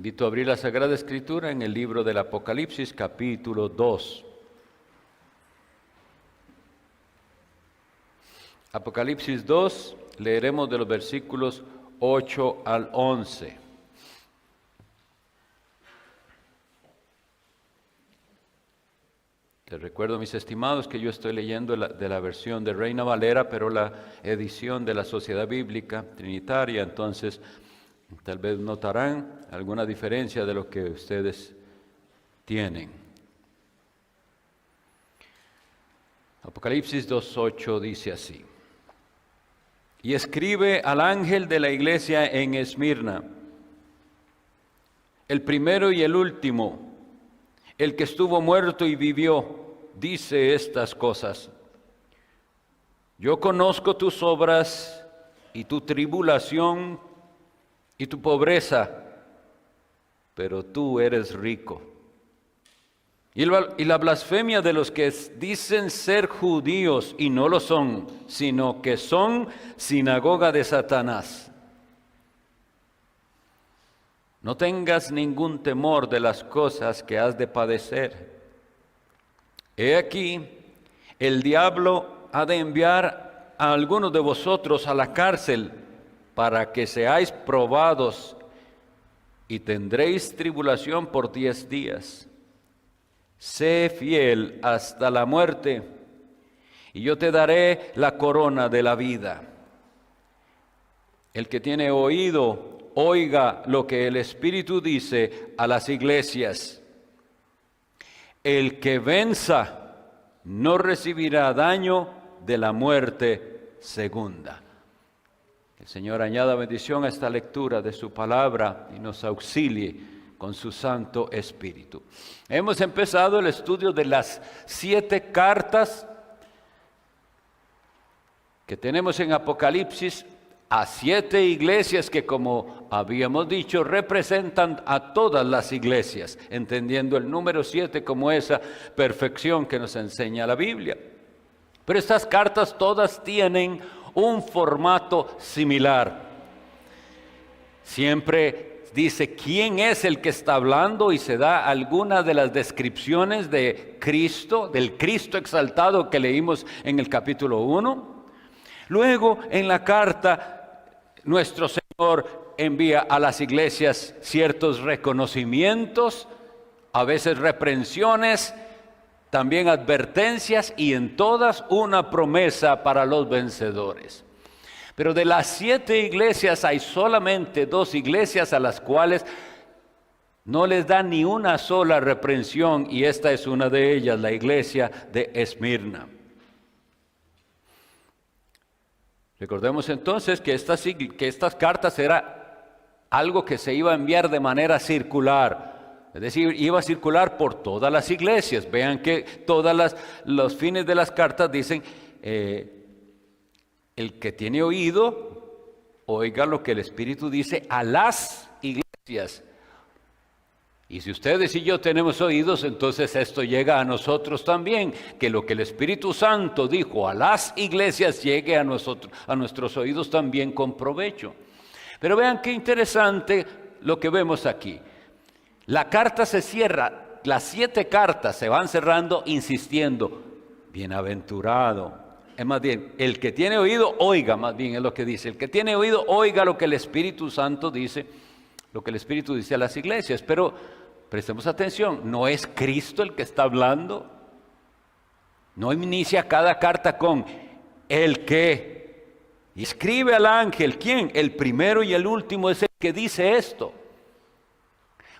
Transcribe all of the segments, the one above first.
invito a abrir la Sagrada Escritura en el libro del Apocalipsis, capítulo 2. Apocalipsis 2, leeremos de los versículos 8 al 11. Les recuerdo, mis estimados, que yo estoy leyendo de la versión de Reina Valera, pero la edición de la Sociedad Bíblica Trinitaria, entonces tal vez notarán alguna diferencia de lo que ustedes tienen. Apocalipsis 2:8 dice así: y escribe al ángel de la iglesia en Esmirna, el primero y el último, el que estuvo muerto y vivió, dice estas cosas: yo conozco tus obras y tu tribulación y tu pobreza, pero tú eres rico. Y la blasfemia de los que dicen ser judíos y no lo son, sino que son sinagoga de Satanás. No tengas ningún temor de las cosas que has de padecer. He aquí, el diablo ha de enviar a algunos de vosotros a la cárcel para que seáis probados y tendréis tribulación por 10 días. Sé fiel hasta la muerte, y yo te daré la corona de la vida. El que tiene oído, oiga lo que el Espíritu dice a las iglesias. El que venza no recibirá daño de la muerte segunda. El Señor añada bendición a esta lectura de su palabra y nos auxilie con su Santo Espíritu. Hemos empezado el estudio de las 7 cartas que tenemos en Apocalipsis a 7 iglesias que, como habíamos dicho, representan a todas las iglesias, entendiendo el número 7 como esa perfección que nos enseña la Biblia. Pero estas cartas todas tienen un formato similar. Siempre dice quién es el que está hablando y se da alguna de las descripciones de Cristo, del Cristo exaltado que leímos en el capítulo 1. Luego, en la carta, nuestro Señor envía a las iglesias ciertos reconocimientos, a veces reprensiones, también advertencias y en todas una promesa para los vencedores. Pero de las 7 iglesias hay solamente 2 iglesias a las cuales no les da ni una sola reprensión, y esta es una de ellas, la iglesia de Esmirna. Recordemos entonces que estas cartas era algo que se iba a enviar de manera circular, es decir, iba a circular por todas las iglesias. Vean que todos los fines de las cartas dicen: el que tiene oído, oiga lo que el Espíritu dice a las iglesias. Y si ustedes y yo tenemos oídos, entonces esto llega a nosotros también, que lo que el Espíritu Santo dijo a las iglesias llegue a nuestros oídos también con provecho. Pero vean qué interesante lo que vemos aquí. La carta se cierra, las 7 cartas se van cerrando insistiendo: bienaventurado. Es más bien, el que tiene oído, oiga, más bien es lo que dice. El que tiene oído, oiga lo que el Espíritu Santo dice, lo que el Espíritu dice a las iglesias. Pero prestemos atención, no es Cristo el que está hablando. No inicia cada carta con el que. Y escribe al ángel, ¿quién? El primero y el último es el que dice esto.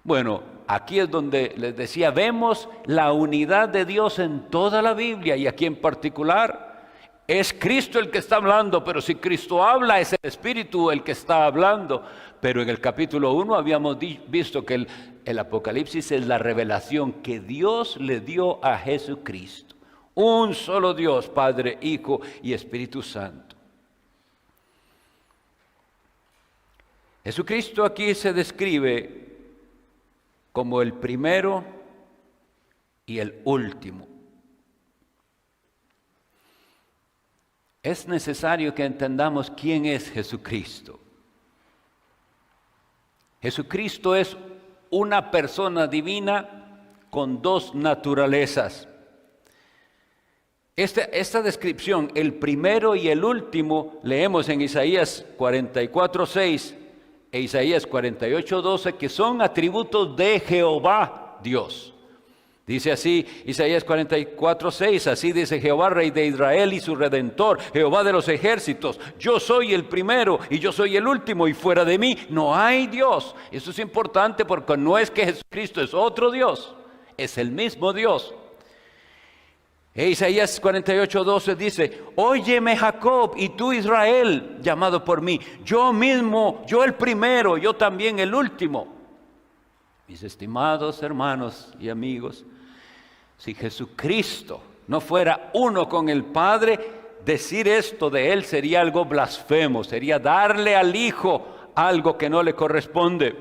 Bueno, aquí es donde les decía, vemos la unidad de Dios en toda la Biblia, y aquí en particular es Cristo el que está hablando, pero si Cristo habla, es el Espíritu el que está hablando. Pero en el capítulo 1 habíamos visto que el Apocalipsis es la revelación que Dios le dio a Jesucristo. Un solo Dios, Padre, Hijo y Espíritu Santo. Jesucristo aquí se describe como el primero y el último. Es necesario que entendamos quién es Jesucristo. Jesucristo es una persona divina con dos naturalezas. Esta descripción, el primero y el último, leemos en Isaías 44:6 e Isaías 48:12, que son atributos de Jehová Dios. Dice así Isaías 44:6, así dice Jehová, Rey de Israel y su Redentor, Jehová de los ejércitos: yo soy el primero y yo soy el último, y fuera de mí no hay Dios. Eso es importante porque no es que Jesucristo es otro Dios, es el mismo Dios. Isaías 48:12 dice: óyeme Jacob y tú Israel, llamado por mí, yo mismo, yo el primero, yo también el último. Mis estimados hermanos y amigos, si Jesucristo no fuera uno con el Padre, decir esto de Él sería algo blasfemo, sería darle al Hijo algo que no le corresponde.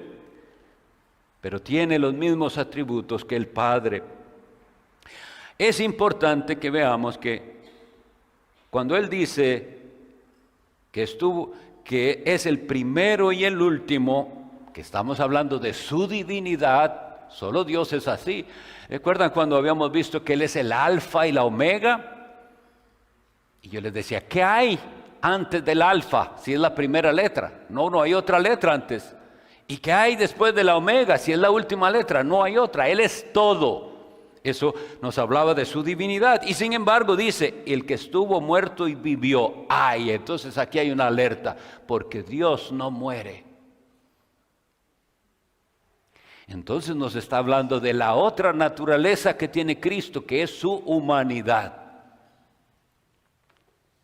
Pero tiene los mismos atributos que el Padre. Es importante que veamos que cuando Él dice que es el primero y el último, que estamos hablando de su divinidad, solo Dios es así. ¿Recuerdan cuando habíamos visto que Él es el alfa y la omega? Y yo les decía, ¿qué hay antes del alfa si es la primera letra? No hay otra letra antes. ¿Y qué hay después de la omega si es la última letra? No hay otra, Él es todo. Eso nos hablaba de su divinidad. Y sin embargo dice, el que estuvo muerto y vivió. Ay, entonces aquí hay una alerta, porque Dios no muere. Entonces nos está hablando de la otra naturaleza que tiene Cristo, que es su humanidad.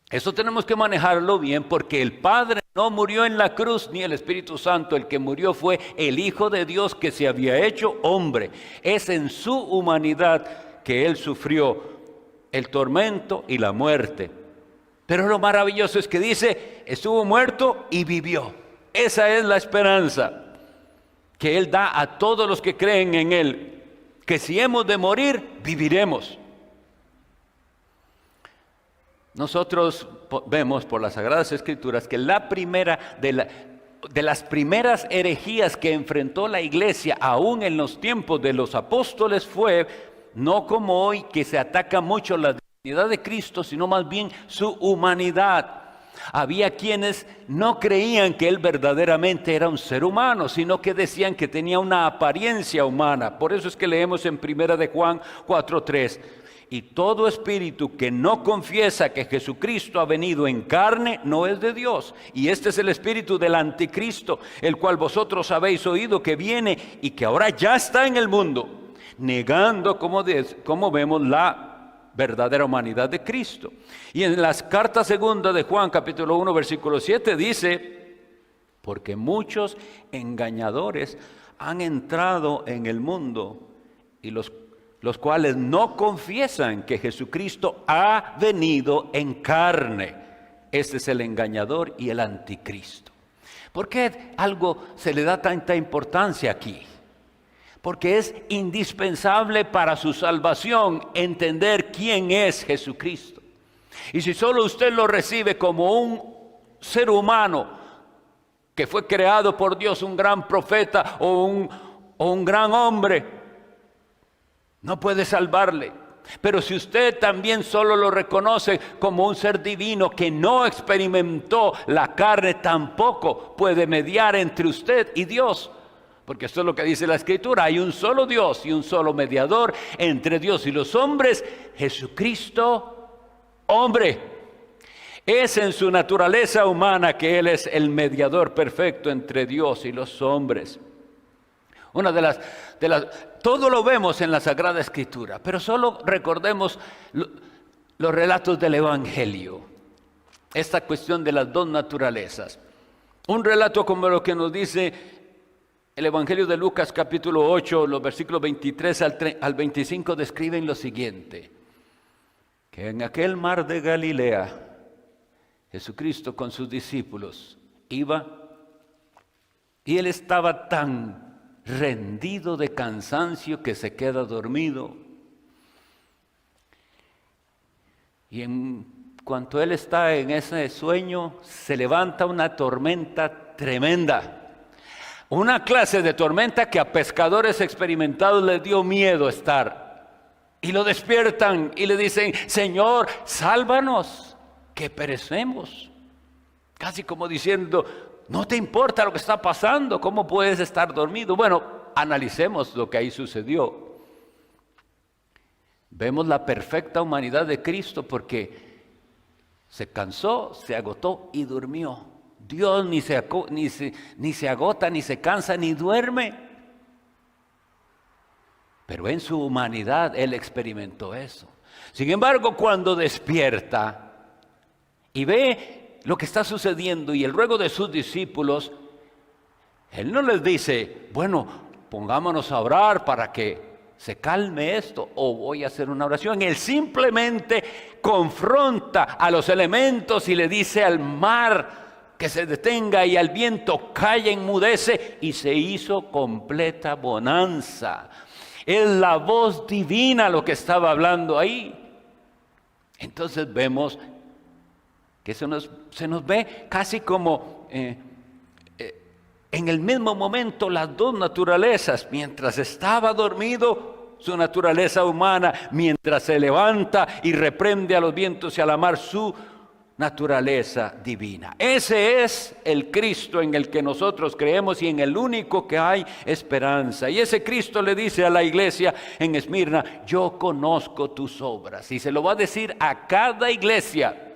Eso tenemos que manejarlo bien, porque el Padre no murió en la cruz, ni el Espíritu Santo. El que murió fue el Hijo de Dios, que se había hecho hombre. Es en su humanidad que Él sufrió el tormento y la muerte. Pero lo maravilloso es que dice, estuvo muerto y vivió. Esa es la esperanza que Él da a todos los que creen en Él, que si hemos de morir, viviremos. Nosotros vemos por las Sagradas Escrituras que la primera de las primeras herejías que enfrentó la iglesia, aún en los tiempos de los apóstoles, fue no como hoy, que se ataca mucho la divinidad de Cristo, sino más bien su humanidad. Había quienes no creían que Él verdaderamente era un ser humano, sino que decían que tenía una apariencia humana. Por eso es que leemos en 1 de Juan 4:3. Y todo espíritu que no confiesa que Jesucristo ha venido en carne, no es de Dios. Y este es el espíritu del anticristo, el cual vosotros habéis oído que viene y que ahora ya está en el mundo, negando, como vemos, la verdadera humanidad de Cristo. Y en las cartas segunda de Juan, capítulo 1, versículo 7, dice: porque muchos engañadores han entrado en el mundo, y los cuales no confiesan que Jesucristo ha venido en carne. Este es el engañador y el anticristo. ¿Por qué algo se le da tanta importancia aquí? Porque es indispensable para su salvación entender quién es Jesucristo. Y si solo usted lo recibe como un ser humano que fue creado por Dios, un gran profeta o un gran hombre, no puede salvarle. Pero si usted también solo lo reconoce como un ser divino que no experimentó la carne, tampoco puede mediar entre usted y Dios. Porque esto es lo que dice la Escritura: hay un solo Dios y un solo mediador entre Dios y los hombres, Jesucristo, hombre. Es en su naturaleza humana que Él es el mediador perfecto entre Dios y los hombres. Una de las todo lo vemos en la Sagrada Escritura, pero solo recordemos los relatos del Evangelio. Esta cuestión de las dos naturalezas. Un relato como lo que nos dice el Evangelio de Lucas capítulo 8, los versículos 23 al 25 describen lo siguiente: que en aquel mar de Galilea, Jesucristo con sus discípulos iba, y Él estaba tan rendido de cansancio que se queda dormido. Y en cuanto Él está en ese sueño, se levanta una tormenta tremenda. Una clase de tormenta que a pescadores experimentados les dio miedo estar. Y lo despiertan y le dicen: Señor, sálvanos, que perecemos. Casi como diciendo: no te importa lo que está pasando, ¿cómo puedes estar dormido? Bueno, analicemos lo que ahí sucedió. Vemos la perfecta humanidad de Cristo porque se cansó, se agotó y durmió. Dios ni se agota, ni se cansa, ni duerme. Pero en su humanidad Él experimentó eso. Sin embargo, cuando despierta y ve lo que está sucediendo y el ruego de sus discípulos, Él no les dice: bueno, pongámonos a orar para que se calme esto, o voy a hacer una oración. Él simplemente confronta a los elementos y le dice al mar que se detenga y al viento calla, enmudece, y se hizo completa bonanza. Es la voz divina lo que estaba hablando ahí. Entonces vemos que se nos ve casi como en el mismo momento las dos naturalezas. Mientras estaba dormido, su naturaleza humana; mientras se levanta y reprende a los vientos y a la mar, su naturaleza divina. Ese es el Cristo en el que nosotros creemos y en el único que hay esperanza. Y ese Cristo le dice a la iglesia en Esmirna: yo conozco tus obras. Y se lo va a decir a cada iglesia: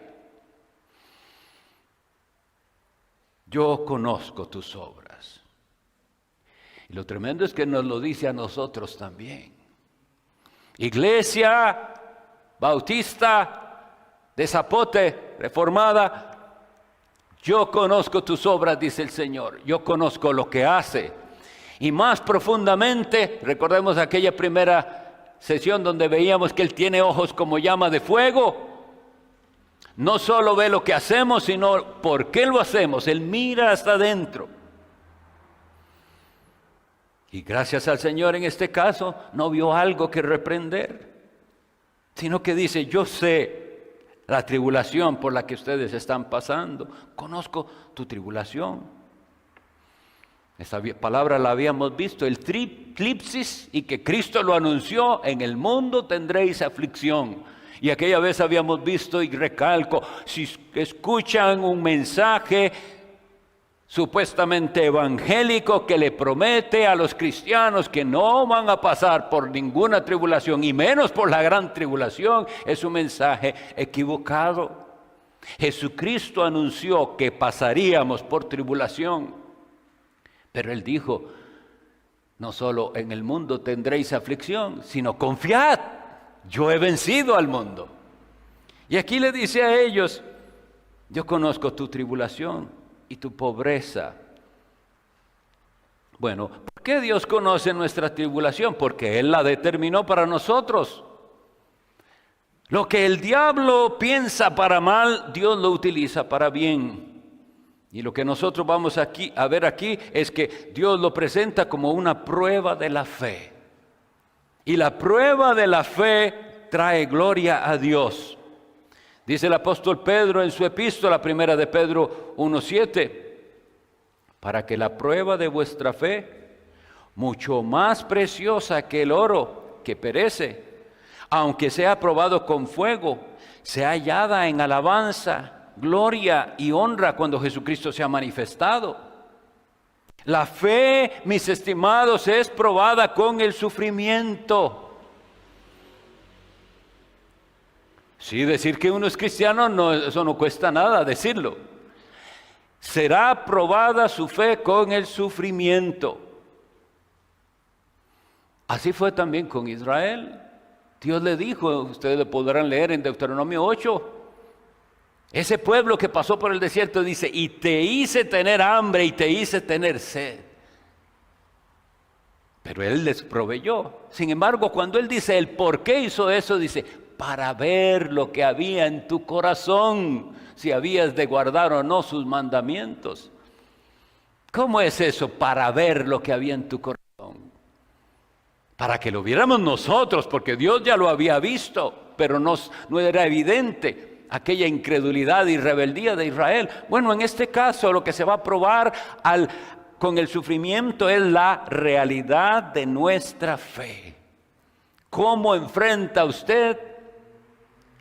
yo conozco tus obras. Y lo tremendo es que nos lo dice a nosotros también. Iglesia Bautista de Zapote, Reformada, yo conozco tus obras, dice el Señor. Yo conozco lo que hace. Y más profundamente, recordemos aquella primera sesión donde veíamos que Él tiene ojos como llama de fuego. No solo ve lo que hacemos, sino por qué lo hacemos. Él mira hasta adentro. Y gracias al Señor, en este caso, no vio algo que reprender, sino que dice: yo sé la tribulación por la que ustedes están pasando. Conozco tu tribulación. Esta palabra la habíamos visto, el tripsis, y que Cristo lo anunció: en el mundo tendréis aflicción. Y aquella vez habíamos visto, y recalco, si escuchan un mensaje supuestamente evangélico que le promete a los cristianos que no van a pasar por ninguna tribulación, y menos por la gran tribulación, es un mensaje equivocado. Jesucristo anunció que pasaríamos por tribulación, pero Él dijo: no solo en el mundo tendréis aflicción, sino confiad, yo he vencido al mundo. Y aquí le dice a ellos: yo conozco tu tribulación y tu pobreza. Bueno, ¿por qué Dios conoce nuestra tribulación? Porque Él la determinó para nosotros. Lo que el diablo piensa para mal, Dios lo utiliza para bien. Y lo que nosotros vamos a ver aquí es que Dios lo presenta como una prueba de la fe. Y la prueba de la fe trae gloria a Dios. Dice el apóstol Pedro en su epístola, primera de Pedro 1:7, para que la prueba de vuestra fe, mucho más preciosa que el oro que perece, aunque sea probado con fuego, sea hallada en alabanza, gloria y honra cuando Jesucristo sea manifestado. La fe, mis estimados, es probada con el sufrimiento. Sí, decir que uno es cristiano, no, eso no cuesta nada decirlo. Será probada su fe con el sufrimiento. Así fue también con Israel. Dios le dijo, ustedes lo podrán leer en Deuteronomio 8, ese pueblo que pasó por el desierto dice: y te hice tener hambre y te hice tener sed. Pero Él les proveyó. Sin embargo, cuando Él dice el por qué hizo eso, dice: para ver lo que había en tu corazón, si habías de guardar o no sus mandamientos. ¿Cómo es eso? Para ver lo que había en tu corazón. Para que lo viéramos nosotros, porque Dios ya lo había visto, pero no era evidente aquella incredulidad y rebeldía de Israel. Bueno, en este caso lo que se va a probar al con el sufrimiento es la realidad de nuestra fe. ¿Cómo enfrenta usted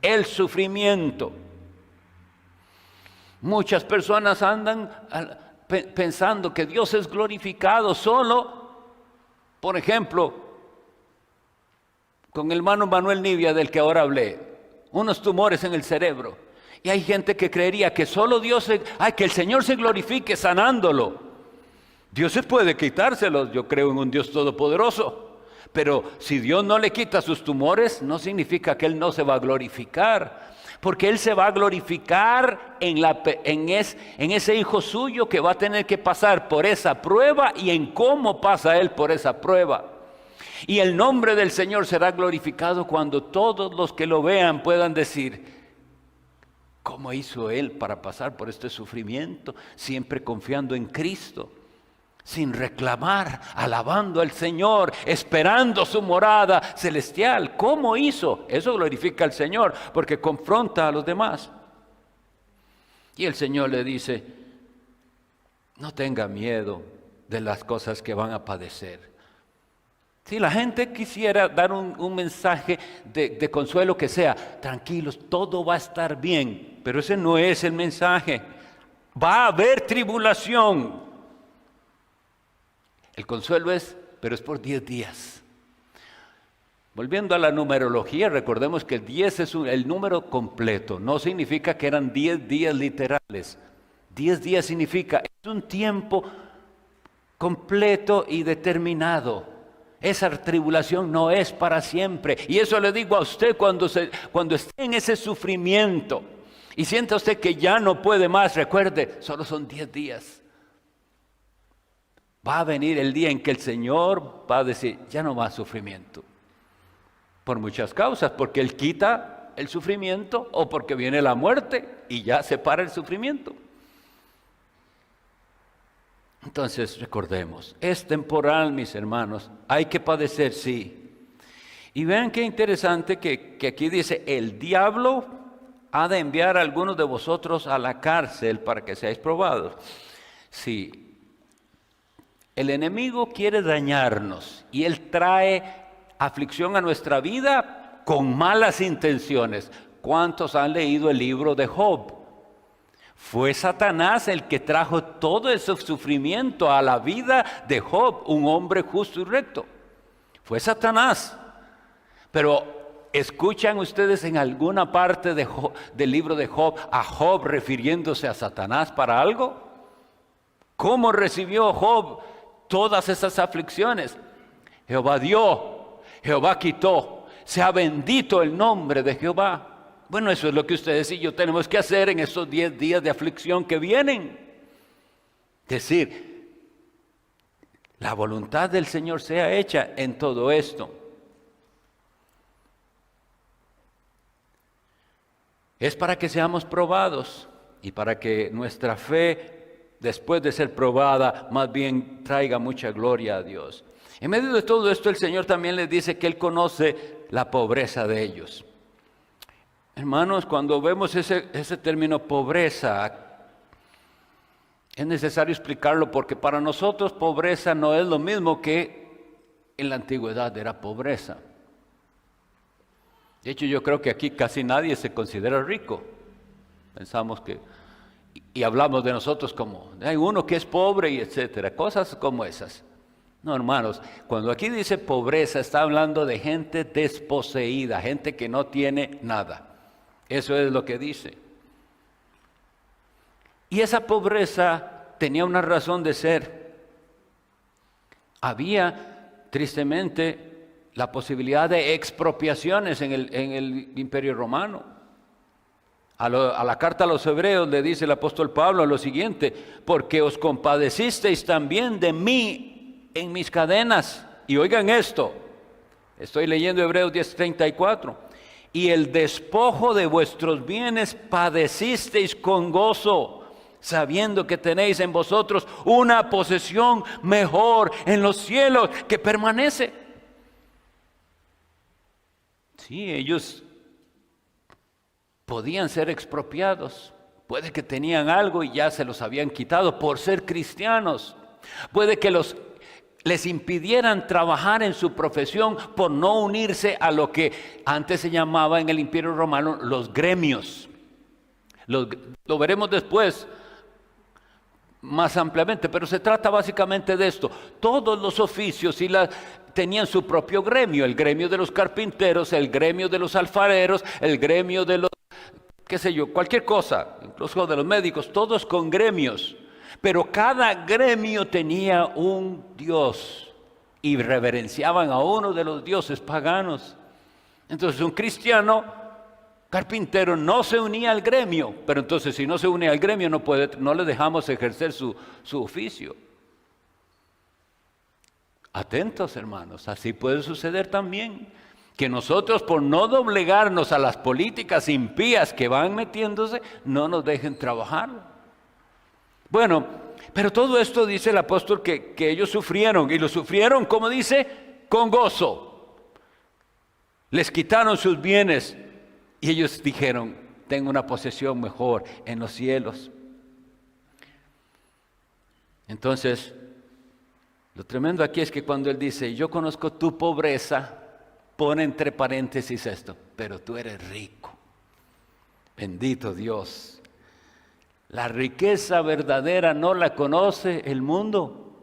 el sufrimiento? Muchas personas andan pensando que Dios es glorificado solo, por ejemplo, con el hermano Manuel Nivia, del que ahora hablé, unos tumores en el cerebro. Y hay gente que creería que solo que el Señor se glorifique sanándolo. Dios se puede quitárselos, yo creo en un Dios todopoderoso. Pero si Dios no le quita sus tumores, no significa que Él no se va a glorificar. Porque Él se va a glorificar en ese hijo suyo que va a tener que pasar por esa prueba y en cómo pasa Él por esa prueba. Y el nombre del Señor será glorificado cuando todos los que lo vean puedan decir: ¿cómo hizo Él para pasar por este sufrimiento? Siempre confiando en Cristo, sin reclamar, alabando al Señor, esperando su morada celestial. ¿Cómo hizo? Eso glorifica al Señor, porque confronta a los demás. Y el Señor le dice: no tenga miedo de las cosas que van a padecer. Si la gente quisiera dar un mensaje de consuelo, que sea: tranquilos, todo va a estar bien. Pero ese no es el mensaje. Va a haber tribulación. El consuelo pero es por 10 días. Volviendo a la numerología, recordemos que el 10 es el número completo. No significa que eran 10 días literales. 10 días significa, es un tiempo completo y determinado. Esa tribulación no es para siempre. Y eso le digo a usted cuando esté en ese sufrimiento y sienta usted que ya no puede más, recuerde, solo son 10 días. Va a venir el día en que el Señor va a decir: ya no más sufrimiento. Por muchas causas, porque Él quita el sufrimiento o porque viene la muerte y ya se para el sufrimiento. Entonces recordemos, es temporal, mis hermanos, hay que padecer, sí. Y vean qué interesante que aquí dice: el diablo ha de enviar a algunos de vosotros a la cárcel para que seáis probados. Sí. El enemigo quiere dañarnos y él trae aflicción a nuestra vida con malas intenciones. ¿Cuántos han leído el libro de Job? Fue Satanás el que trajo todo ese sufrimiento a la vida de Job, un hombre justo y recto. Fue Satanás. Pero ¿escuchan ustedes en alguna parte del libro de Job a Job refiriéndose a Satanás para algo? ¿Cómo recibió Job todas esas aflicciones? Jehová dio, Jehová quitó, sea bendito el nombre de Jehová. Bueno, eso es lo que ustedes y yo tenemos que hacer en esos 10 días de aflicción que vienen. Decir: la voluntad del Señor sea hecha en todo esto. Es para que seamos probados y para que nuestra fe, después de ser probada, más bien traiga mucha gloria a Dios. En medio de todo esto, el Señor también les dice que Él conoce la pobreza de ellos. Hermanos, cuando vemos ese término pobreza, es necesario explicarlo, porque para nosotros pobreza no es lo mismo que en la antigüedad era pobreza. De hecho, yo creo que aquí casi nadie se considera rico. Pensamos que, y hablamos de nosotros como, hay uno que es pobre y etcétera, cosas como esas. No, hermanos, cuando aquí dice pobreza, está hablando de gente desposeída, gente que no tiene nada. Eso es lo que dice. Y esa pobreza tenía una razón de ser. Había, tristemente, la posibilidad de expropiaciones en el Imperio Romano. A la carta a los Hebreos le dice el apóstol Pablo lo siguiente: porque os compadecisteis también de mí en mis cadenas. Y oigan esto, estoy leyendo Hebreos 10:34. Y el despojo de vuestros bienes padecisteis con gozo, sabiendo que tenéis en vosotros una posesión mejor en los cielos que permanece. Sí, ellos podían ser expropiados. Puede que tenían algo y ya se los habían quitado por ser cristianos. Puede que les impidieran trabajar en su profesión por no unirse a lo que antes se llamaba en el Imperio Romano los gremios. Lo veremos después más ampliamente, pero se trata básicamente de esto. Todos los oficios tenían su propio gremio: el gremio de los carpinteros, el gremio de los alfareros, el gremio de los, qué sé yo, cualquier cosa, incluso de los médicos, todos con gremios. Pero cada gremio tenía un dios y reverenciaban a uno de los dioses paganos. Entonces un cristiano carpintero no se unía al gremio, pero entonces si no se une al gremio no le dejamos ejercer su oficio. Atentos, hermanos, así puede suceder también, que nosotros, por no doblegarnos a las políticas impías que van metiéndose, no nos dejen trabajar. Bueno, pero todo esto dice el apóstol que ellos sufrieron, y lo sufrieron, como dice, con gozo. Les quitaron sus bienes y ellos dijeron: tengo una posesión mejor en los cielos. Entonces, lo tremendo aquí es que cuando él dice: yo conozco tu pobreza, pone entre paréntesis esto: pero tú eres rico. Bendito Dios. La riqueza verdadera no la conoce el mundo.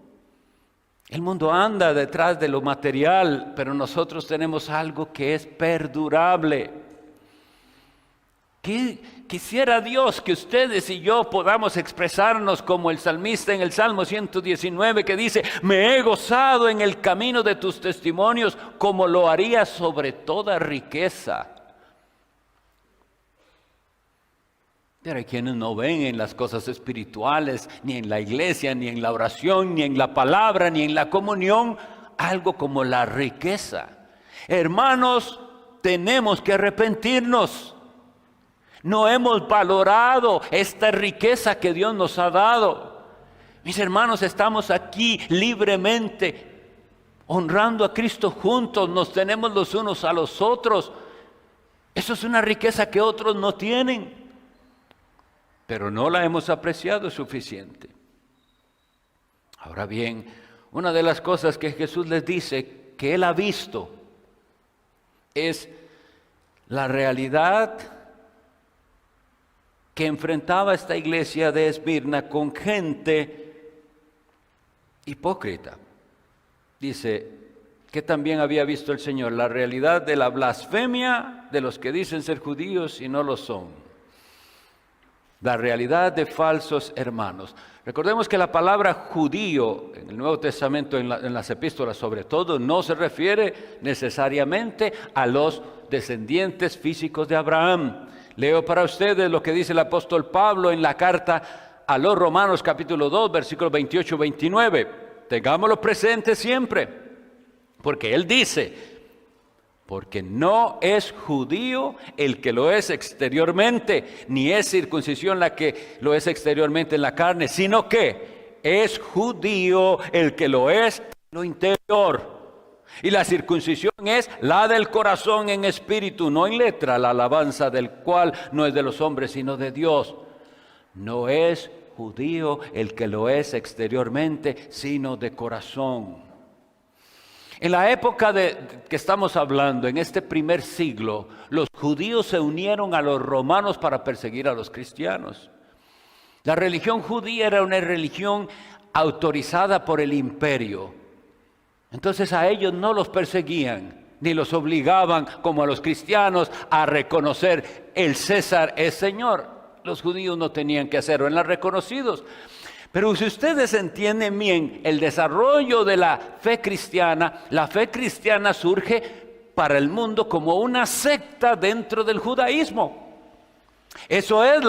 El mundo anda detrás de lo material, pero nosotros tenemos algo que es perdurable. Quisiera Dios que ustedes y yo podamos expresarnos como el salmista en el Salmo 119, que dice: me he gozado en el camino de tus testimonios, como lo haría sobre toda riqueza. Pero hay quienes no ven en las cosas espirituales, ni en la iglesia, ni en la oración, ni en la palabra, ni en la comunión, algo como la riqueza. Hermanos, tenemos que arrepentirnos. No hemos valorado esta riqueza que Dios nos ha dado. Mis hermanos, estamos aquí libremente, honrando a Cristo juntos, nos tenemos los unos a los otros. Eso es una riqueza que otros no tienen, pero no la hemos apreciado suficiente. Ahora bien, una de las cosas que Jesús les dice que Él ha visto es la realidad que enfrentaba esta iglesia de Esmirna con gente hipócrita. Dice que también había visto el Señor la realidad de la blasfemia de los que dicen ser judíos y no lo son. La realidad de falsos hermanos. Recordemos que la palabra judío en el Nuevo Testamento, en las epístolas sobre todo, no se refiere necesariamente a los descendientes físicos de Abraham. Leo para ustedes lo que dice el apóstol Pablo en la carta a los Romanos capítulo 2, versículos 28-29. Tengámoslo presente siempre, porque él dice: porque no es judío el que lo es exteriormente, ni es circuncisión la que lo es exteriormente en la carne, sino que es judío el que lo es en lo interior. Y la circuncisión es la del corazón en espíritu, no en letra, la alabanza del cual no es de los hombres, sino de Dios. No es judío el que lo es exteriormente, sino de corazón. En la época que estamos hablando, en este primer siglo, los judíos se unieron a los romanos para perseguir a los cristianos. La religión judía era una religión autorizada por el imperio. Entonces a ellos no los perseguían, ni los obligaban como a los cristianos a reconocer el César es Señor. Los judíos no tenían que hacerlo, eran reconocidos. Pero si ustedes entienden bien el desarrollo de la fe cristiana surge para el mundo como una secta dentro del judaísmo. Eso es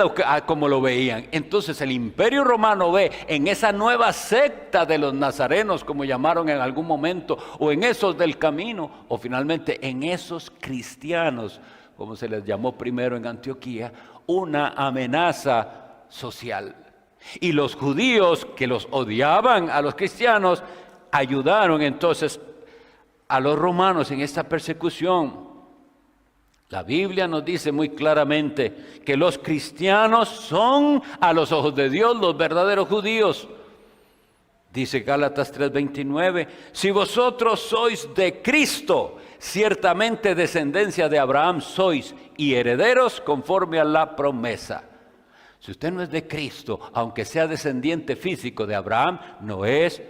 como lo veían. Entonces el Imperio Romano ve en esa nueva secta de los nazarenos, como llamaron en algún momento, o en esos del camino, o finalmente en esos cristianos, como se les llamó primero en Antioquía, una amenaza social. Y los judíos que los odiaban a los cristianos ayudaron entonces a los romanos en esta persecución. La Biblia nos dice muy claramente que los cristianos son a los ojos de Dios los verdaderos judíos. Dice Gálatas 3:29, si vosotros sois de Cristo, ciertamente descendencia de Abraham sois y herederos conforme a la promesa. Si usted no es de Cristo, aunque sea descendiente físico de Abraham, no es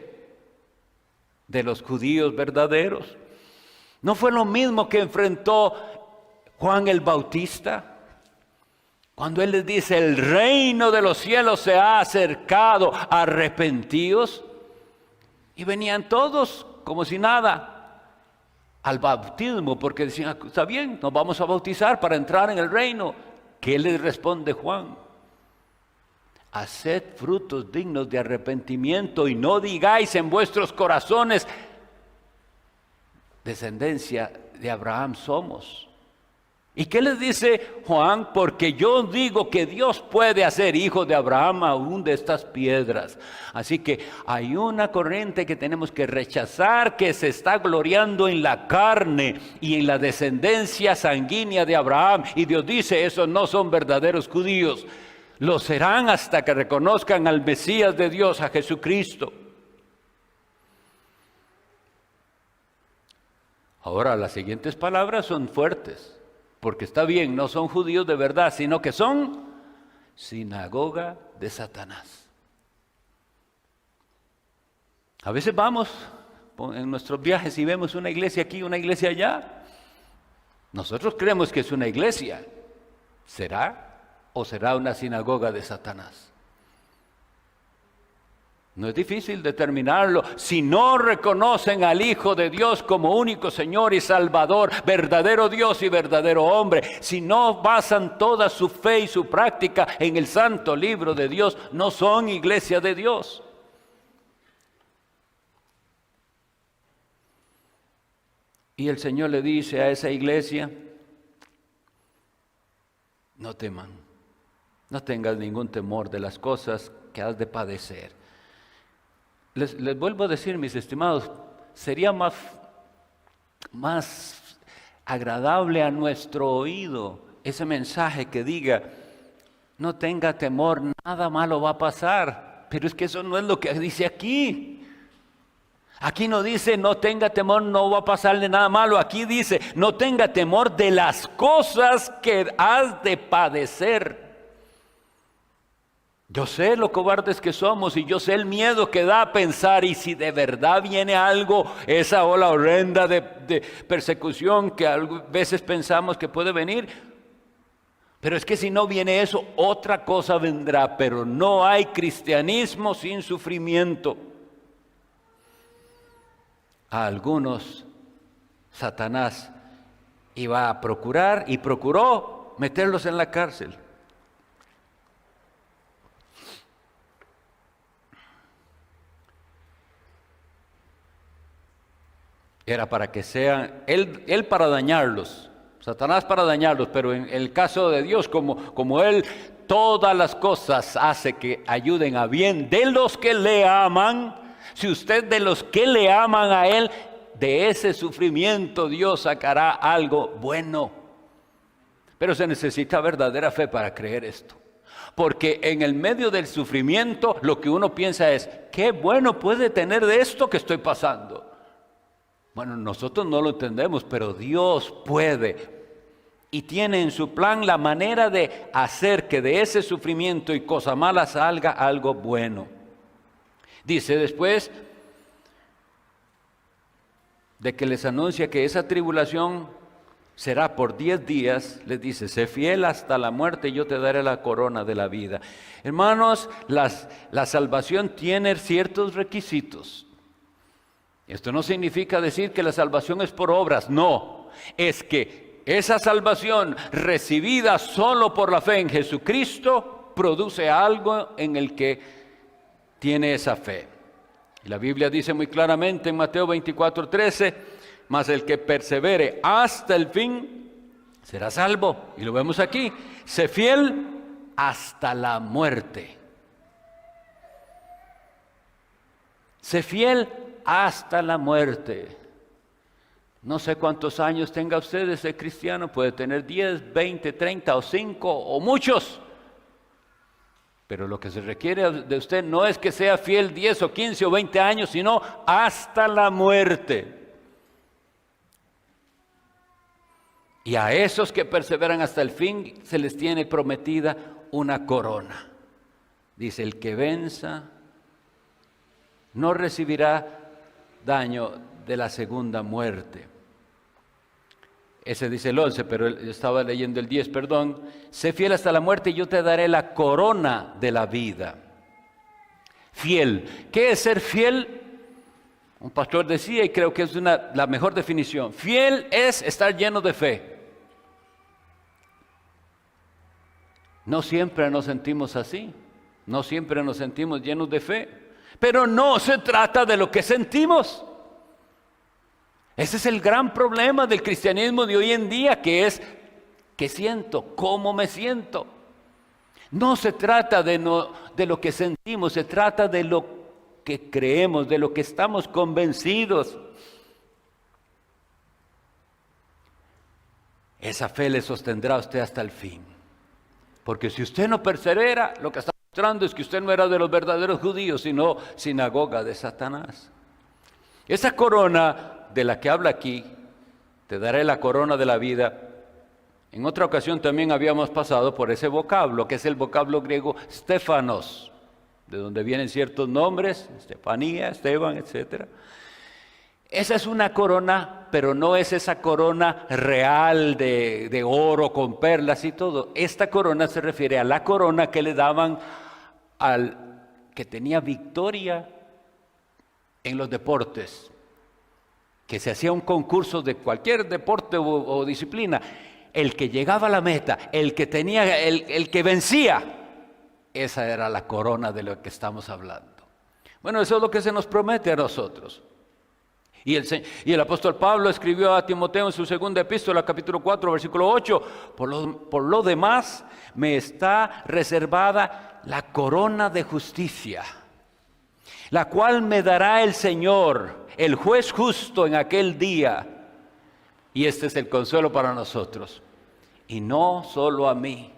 de los judíos verdaderos. ¿No fue lo mismo que enfrentó Juan el Bautista? Cuando él les dice, el reino de los cielos se ha acercado, arrepentíos. Y venían todos como si nada al bautismo, porque decían, está bien, nos vamos a bautizar para entrar en el reino. ¿Qué les responde Juan? Haced frutos dignos de arrepentimiento y no digáis en vuestros corazones, descendencia de Abraham somos. ¿Y qué les dice Juan? Porque yo digo que Dios puede hacer hijos de Abraham aún de estas piedras. Así que hay una corriente que tenemos que rechazar, que se está gloriando en la carne y en la descendencia sanguínea de Abraham. Y Dios dice, esos no son verdaderos judíos. Lo serán hasta que reconozcan al Mesías de Dios, a Jesucristo. Ahora, las siguientes palabras son fuertes. Porque está bien, no son judíos de verdad, sino que son sinagoga de Satanás. A veces vamos en nuestros viajes y vemos una iglesia aquí, una iglesia allá. Nosotros creemos que es una iglesia. ¿Será o será una sinagoga de Satanás? No es difícil determinarlo. Si no reconocen al Hijo de Dios como único Señor y Salvador, verdadero Dios y verdadero hombre, si no basan toda su fe y su práctica en el santo libro de Dios, no son iglesia de Dios. Y el Señor le dice a esa iglesia, no teman, no tengas ningún temor de las cosas que has de padecer. Les vuelvo a decir, mis estimados, sería más agradable a nuestro oído ese mensaje que diga, no tenga temor, nada malo va a pasar. Pero es que eso no es lo que dice aquí. Aquí no dice, no tenga temor, no va a pasarle nada malo. Aquí dice, no tenga temor de las cosas que has de padecer. Yo sé lo cobardes que somos y yo sé el miedo que da a pensar, y si de verdad viene algo, esa ola horrenda de persecución que a veces pensamos que puede venir. Pero es que si no viene eso, otra cosa vendrá. Pero no hay cristianismo sin sufrimiento. A algunos Satanás iba a procurar y procuró meterlos en la cárcel. Era para que sean, él para dañarlos, Satanás para dañarlos, pero en el caso de Dios, como Él todas las cosas hace que ayuden a bien de los que le aman. Si usted de los que le aman a Él, de ese sufrimiento Dios sacará algo bueno. Pero se necesita verdadera fe para creer esto. Porque en el medio del sufrimiento lo que uno piensa es, ¿qué bueno puede tener de esto que estoy pasando? Bueno, nosotros no lo entendemos, pero Dios puede y tiene en su plan la manera de hacer que de ese sufrimiento y cosa mala salga algo bueno. Dice después de que les anuncia que esa tribulación será por 10 días, les dice, sé fiel hasta la muerte y yo te daré la corona de la vida. Hermanos, la salvación tiene ciertos requisitos. Esto no significa decir que la salvación es por obras, no, es que esa salvación recibida solo por la fe en Jesucristo produce algo en el que tiene esa fe. La Biblia dice muy claramente en Mateo 24:13, mas el que persevere hasta el fin será salvo. Y lo vemos aquí, sé fiel hasta la muerte. Sé fiel hasta la muerte. No sé cuántos años tenga usted de ser cristiano, puede tener 10, 20, 30 o 5 o muchos. Pero lo que se requiere de usted no es que sea fiel 10 o 15 o 20 años, sino hasta la muerte. Y a esos que perseveran hasta el fin se les tiene prometida una corona. Dice, el que venza no recibirá daño de la segunda muerte. Ese dice el 11, pero yo estaba leyendo el 10, perdón. Sé fiel hasta la muerte y yo te daré la corona de la vida. Fiel. ¿Qué es ser fiel? Un pastor decía, y creo que es la mejor definición. Fiel es estar lleno de fe. No siempre nos sentimos así. No siempre nos sentimos llenos de fe. Pero no se trata de lo que sentimos. Ese es el gran problema del cristianismo de hoy en día, que es, ¿qué siento? ¿Cómo me siento? No se trata de lo que sentimos, se trata de lo que creemos, de lo que estamos convencidos. Esa fe le sostendrá a usted hasta el fin. Porque si usted no persevera, lo que está mostrando es que usted no era de los verdaderos judíos, sino sinagoga de Satanás. Esa corona de la que habla aquí, te daré la corona de la vida. En otra ocasión también habíamos pasado por ese vocablo, que es el vocablo griego Stefanos, de donde vienen ciertos nombres, Estefanía, Esteban, etc. Esa es una corona, pero no es esa corona real de oro con perlas y todo. Esta corona se refiere a la corona que le daban al que tenía victoria en los deportes, que se hacía un concurso de cualquier deporte o disciplina. El que llegaba a la meta, el que tenía, el que vencía, esa era la corona de lo que estamos hablando. Bueno, eso es lo que se nos promete a nosotros. Y el apóstol Pablo escribió a Timoteo en su segunda epístola, capítulo 4, versículo 8, por lo demás me está reservada la corona de justicia, la cual me dará el Señor, el juez justo en aquel día. Y este es el consuelo para nosotros. Y no solo a mí,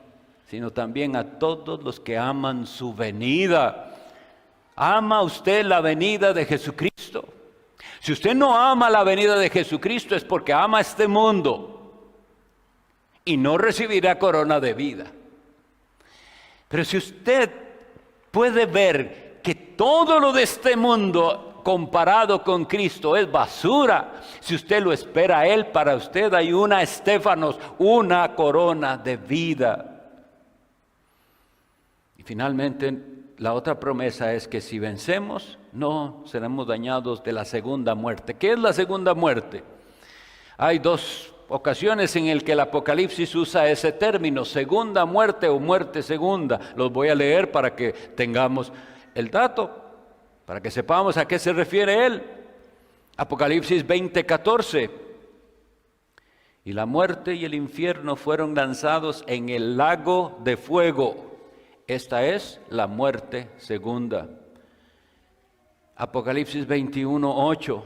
sino también a todos los que aman su venida. ¿Ama usted la venida de Jesucristo? Si usted no ama la venida de Jesucristo es porque ama este mundo y no recibirá corona de vida. Pero si usted puede ver que todo lo de este mundo comparado con Cristo es basura, si usted lo espera a Él, para usted hay una estéfanos, una corona de vida. Y finalmente, la otra promesa es que si vencemos, no seremos dañados de la segunda muerte. ¿Qué es la segunda muerte? Hay dos ocasiones en las que el Apocalipsis usa ese término, segunda muerte o muerte segunda. Los voy a leer para que tengamos el dato, para que sepamos a qué se refiere él. Apocalipsis 20:14. Y la muerte y el infierno fueron lanzados en el lago de fuego. Esta es la muerte segunda. Apocalipsis 21:8.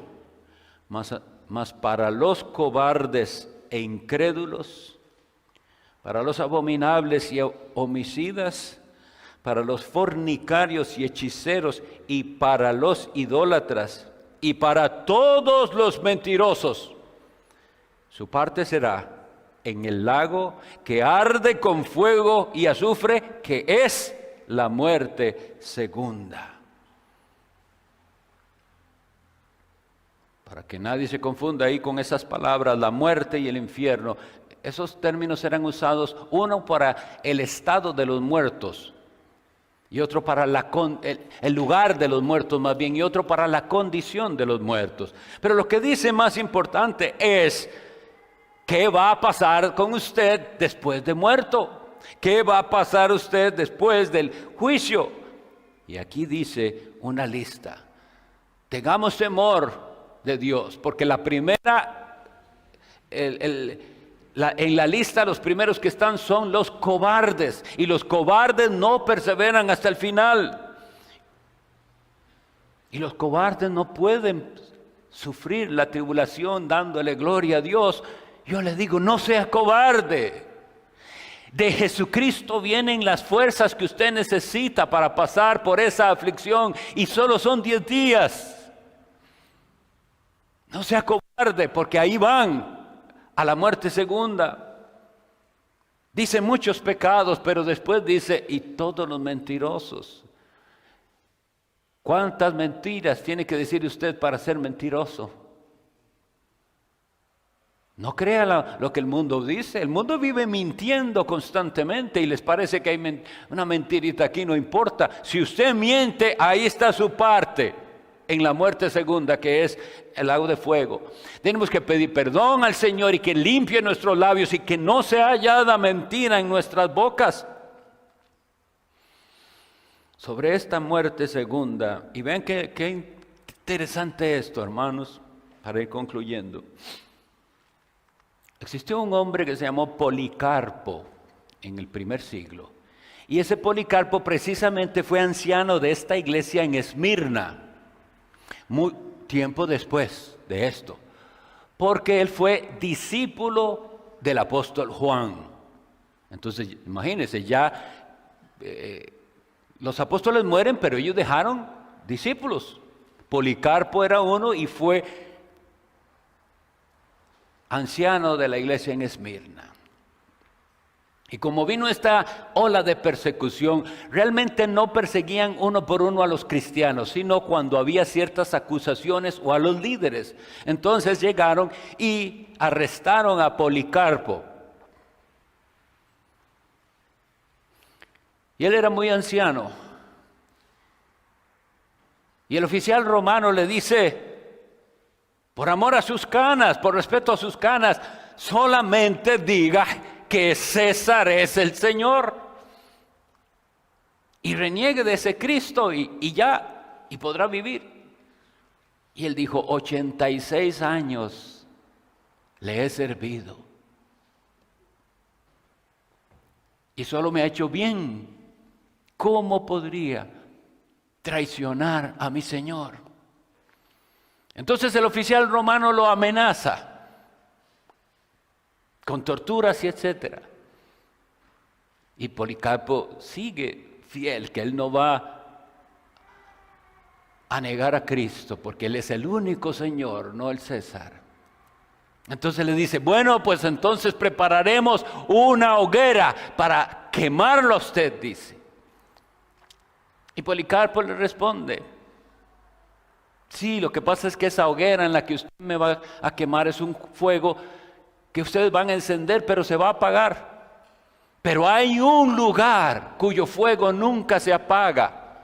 Mas para los cobardes e incrédulos, para los abominables y homicidas, para los fornicarios y hechiceros, y para los idólatras, y para todos los mentirosos, su parte será en el lago que arde con fuego y azufre, que es la muerte segunda. Para que nadie se confunda ahí con esas palabras, la muerte y el infierno, esos términos serán usados, uno para el estado de los muertos, y otro para el lugar de los muertos más bien, y otro para la condición de los muertos. Pero lo que dice más importante es, ¿qué va a pasar con usted después de muerto? ¿Qué va a pasar usted después del juicio? Y aquí dice una lista. Tengamos temor de Dios, porque la primera, en la lista los primeros que están son los cobardes, y los cobardes no perseveran hasta el final. Y los cobardes no pueden sufrir la tribulación dándole gloria a Dios. Yo le digo, no sea cobarde. De Jesucristo vienen las fuerzas que usted necesita para pasar por esa aflicción, y solo son 10 días. No sea cobarde, porque ahí van a la muerte segunda. Dice muchos pecados, pero después dice, y todos los mentirosos. ¿Cuántas mentiras tiene que decir usted para ser mentiroso? No crea lo que el mundo dice. El mundo vive mintiendo constantemente y les parece que hay una mentirita aquí, no importa. Si usted miente, ahí está su parte en la muerte segunda, que es el lago de fuego. Tenemos que pedir perdón al Señor y que limpie nuestros labios y que no se hallada mentira en nuestras bocas. Sobre esta muerte segunda, y vean qué interesante esto, hermanos, para ir concluyendo. Existió un hombre que se llamó Policarpo en el primer siglo. Y ese Policarpo precisamente fue anciano de esta iglesia en Esmirna, muy tiempo después de esto, porque él fue discípulo del apóstol Juan. Entonces, imagínense, ya los apóstoles mueren, pero ellos dejaron discípulos. Policarpo era uno y fue anciano de la iglesia en Esmirna. Y como vino esta ola de persecución, realmente no perseguían uno por uno a los cristianos, sino cuando había ciertas acusaciones o a los líderes. Entonces llegaron y arrestaron a Policarpo. Y él era muy anciano. Y el oficial romano le dice, por amor a sus canas, por respeto a sus canas, solamente diga que César es el Señor. Y reniegue de ese Cristo y ya, y podrá vivir. Y él dijo, 86 años le he servido. Y solo me ha hecho bien. ¿Cómo podría traicionar a mi Señor? Entonces el oficial romano lo amenaza con torturas y etcétera. Y Policarpo sigue fiel, que él no va a negar a Cristo, porque él es el único Señor, no el César. Entonces le dice, bueno, pues entonces prepararemos una hoguera para quemarlo a usted, dice. Y Policarpo le responde, sí, lo que pasa es que esa hoguera en la que usted me va a quemar es un fuego que ustedes van a encender, pero se va a apagar. Pero hay un lugar cuyo fuego nunca se apaga.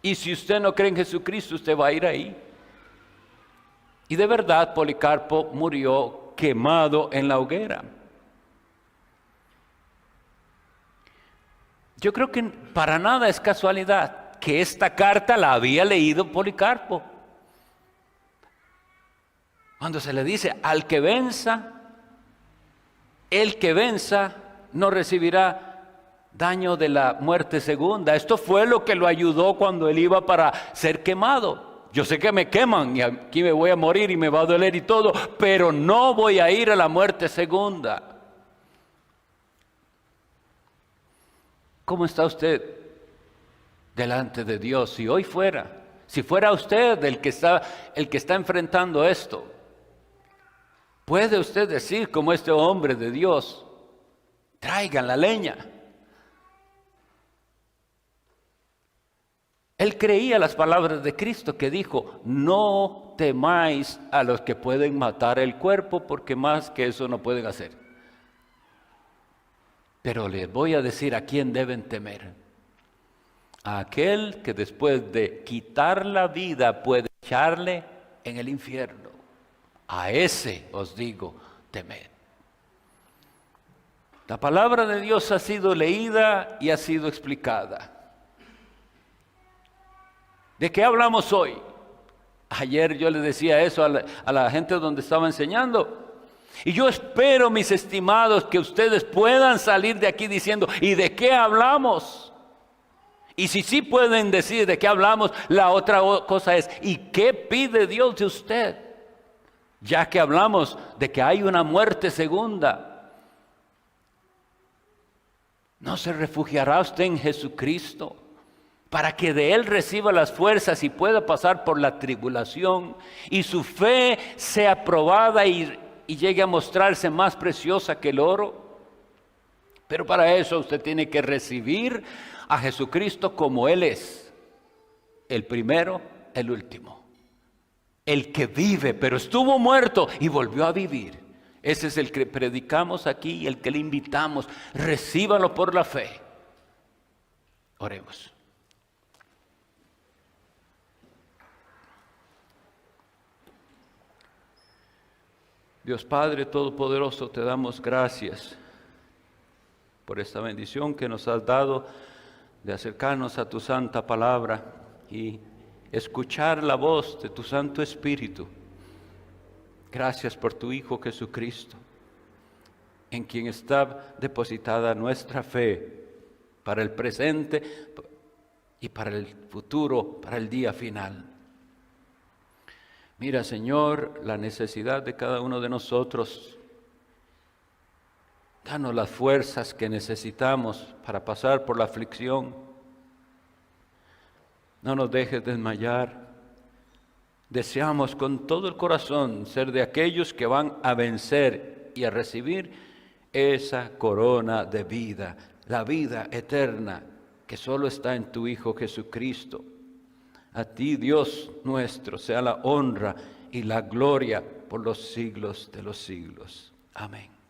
Y si usted no cree en Jesucristo, usted va a ir ahí. Y de verdad, Policarpo murió quemado en la hoguera. Yo creo que para nada es casualidad que esta carta la había leído Policarpo. Cuando se le dice, al que venza, el que venza no recibirá daño de la muerte segunda. Esto fue lo que lo ayudó cuando él iba para ser quemado. Yo sé que me queman y aquí me voy a morir y me va a doler y todo, pero no voy a ir a la muerte segunda. ¿Cómo está usted delante de Dios? Si hoy fuera, si fuera usted el que está enfrentando esto, ¿puede usted decir como este hombre de Dios, traigan la leña? Él creía las palabras de Cristo que dijo, no temáis a los que pueden matar el cuerpo, porque más que eso no pueden hacer. Pero les voy a decir a quién deben temer. A aquel que después de quitar la vida puede echarle en el infierno. A ese os digo, temed. La palabra de Dios ha sido leída y ha sido explicada. ¿De qué hablamos hoy? Ayer yo le decía eso a la gente donde estaba enseñando. Y yo espero, mis estimados, que ustedes puedan salir de aquí diciendo, ¿y de qué hablamos? Y si sí pueden decir de qué hablamos, la otra cosa es, ¿y qué pide Dios de usted? Ya que hablamos de que hay una muerte segunda. ¿No se refugiará usted en Jesucristo para que de Él reciba las fuerzas y pueda pasar por la tribulación y su fe sea probada y llegue a mostrarse más preciosa que el oro? Pero para eso usted tiene que recibir a Jesucristo como Él es, el primero, el último, el que vive, pero estuvo muerto y volvió a vivir. Ese es el que predicamos aquí y el que le invitamos. Recíbalo por la fe. Oremos. Dios Padre Todopoderoso, te damos gracias por esta bendición que nos has dado de acercarnos a tu santa palabra y escuchar la voz de tu Santo Espíritu. Gracias por tu Hijo Jesucristo, en quien está depositada nuestra fe para el presente y para el futuro, para el día final. Mira, Señor, la necesidad de cada uno de nosotros. Danos las fuerzas que necesitamos para pasar por la aflicción. No nos dejes desmayar. Deseamos con todo el corazón ser de aquellos que van a vencer y a recibir esa corona de vida, la vida eterna que solo está en tu Hijo Jesucristo. A ti, Dios nuestro, sea la honra y la gloria por los siglos de los siglos. Amén.